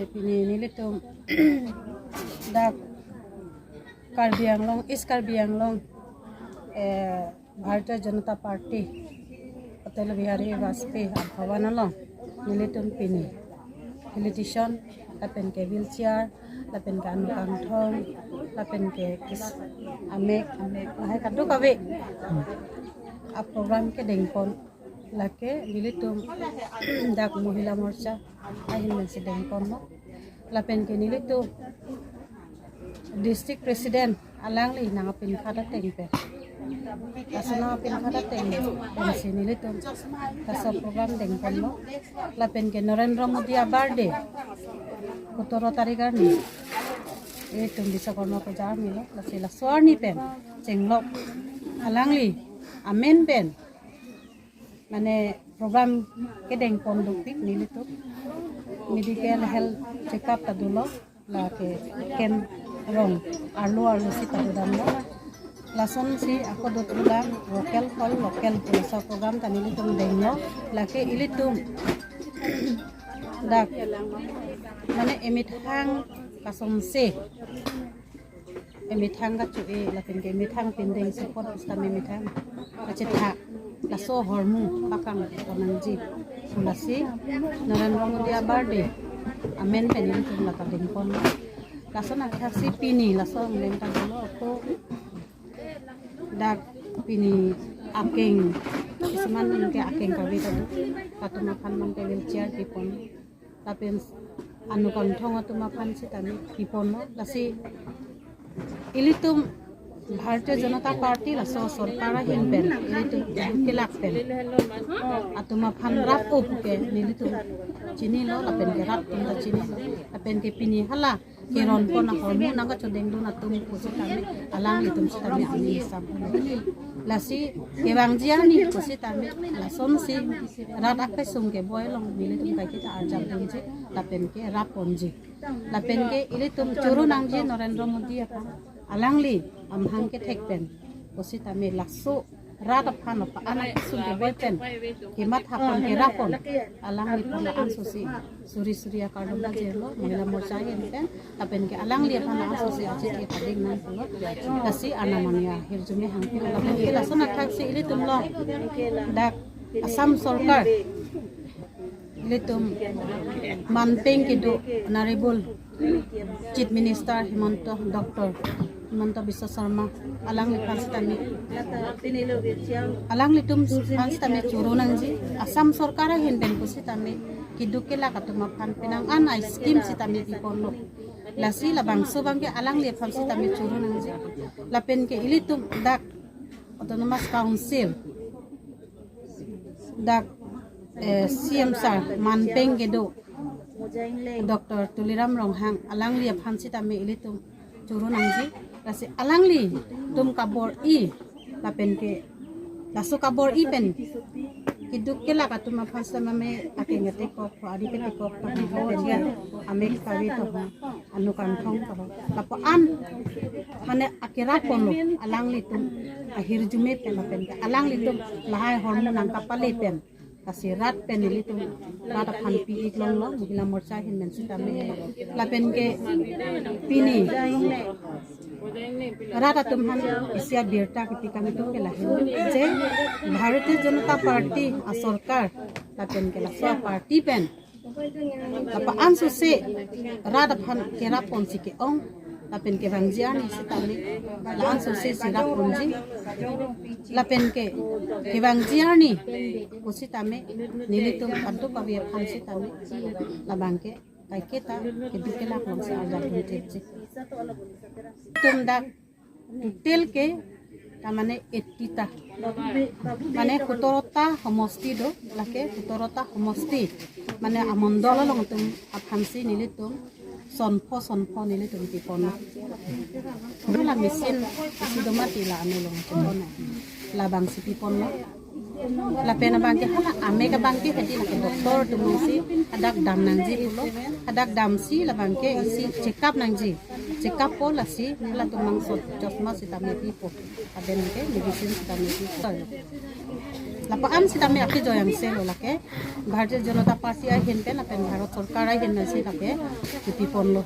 pini nilitum dak Karbi Anglong East Karbi Anglong Bharatiya Janata Party Atal Bihari Vajpayee Bhavan along nilitum pini politician lapen ke wheelchair lapen ke anu kantong lapen ke amek lahai kadu kawe a program ke dengpon lake nilitum dak Mahila Morcha ahin mensi dengpon no lapen ke nilitum district president alangli nangapin kada tengpe kasana pin kada tengpe mensi nilitum kasa program dengpon no lapen ke Narendra Modi birthday 17 tarikhar ni itu bisa kono ke jami lo lasila swarni pen cenglok alangli amen pen mane program kedeng pondok pik nili tu medical health check up tadulo la ke ken rong arlo si tadudam lo lason si aku dotulang local puasa program tanili tum dengno la ke ilitum dak mane emithang kasong se emithang ka chu la pen ke emithang pendeng support sta emithang acetha la so hormu pakang konang ji sulasi Narendra Modi birthday amen penin tum la ka ding pon la so na si pini la so mlen ta lo ko dak pini akeng isman ke akeng ka we tadu katuma phan man ke wheelchair ki pon tapen anu konthong atuma phan si tani kipon no lasi ilitum Bharatiya Janata Party la so sarkara hinben ilitum kelak pen atuma phan rap up ke nilitum chini lo lapen ke rap tum ta chini lo lapen ke pini hala ke ron pon na hormu nanga chodeng du na tum pusi tami alang litum si tami ani sam lasi ke bangjian ni pusi tami la som si rat akai sum ke boy long nilitum kai kita arjam dum ji lapen ke rap ponji lapen ke ilitum churu nang ji Narendra Modi apa alangli amhang ke thekpen pusi tami lasso rat aphan apa anak sum ke beten ke mat hapon ke rapon alangli pala ansusi suri akardum la jelo Mahila Morcha yen pen tapen ke alangli aphan ansusi achi ke pading nan pulo lasi anamania hirjume hangke lapen ke lasona thaksi ilitum lo dak Assam Sarkar ilitum manpeng kidu honorable Chief Minister Dr. Himanta Biswa Sarma alangli phanstami alangli tum phanstami churunangji Assam Sarkar hin ben pusitami kidukela katuma phan pinang an ai scheme sitami diponlo lasi labang subangke alangli phansitami churunangji lapen ke ilitum dak autonomous council dak CM sar manpeng gedo Dr. Tuliram Ronghang alangli phansitami ilitum churunangji lasi alangli tum kabor I lapen ke lasu kabor I pen kiduk kela katuma phasama me akengate ko ari ke ko lapen ame kawi to anu kanthong to lapo an mane akira kono alangli tum ahir jume pen lapen ke alangli tum lahai hormon nang kapale pen kasi rat pen ilitum rat phan pi iklong lo Mahila Morcha hin men sitame lapen ke pini rata tumhan isia birta ketika itu ke lahir je Bharatiya Janata Party sarkar lapen ke la party pen apa ansu se rata phan kera ponsi ke ong lapen ke bangjian sitame la ansu se sira ponji lapen ke bangjian ni usitame nilitum kantu kawi phan sitame labangke kai kita kedukela longsa ajar bunteji tum dak detail ke tamane 80 ta mane 17 ta homosti do lake 17 ta homosti mane amondol long tum aphansi nilitum sonpho nilitum tipono la mesin sidomati la anulong chona labang si tipono la pena bangke hala ame ka bangke hadi la doktor tumsi adak dam nangji ulo adak dam si la bangke isi check up nangji check up po la si la tumang so chosma si tameti po aden ke medicine si tameti po lapaan si kami aki joyang se lo lake Bharatiya Janata Party ay hinpen apen Bharat Sarkar ay hinna si lake pipon lo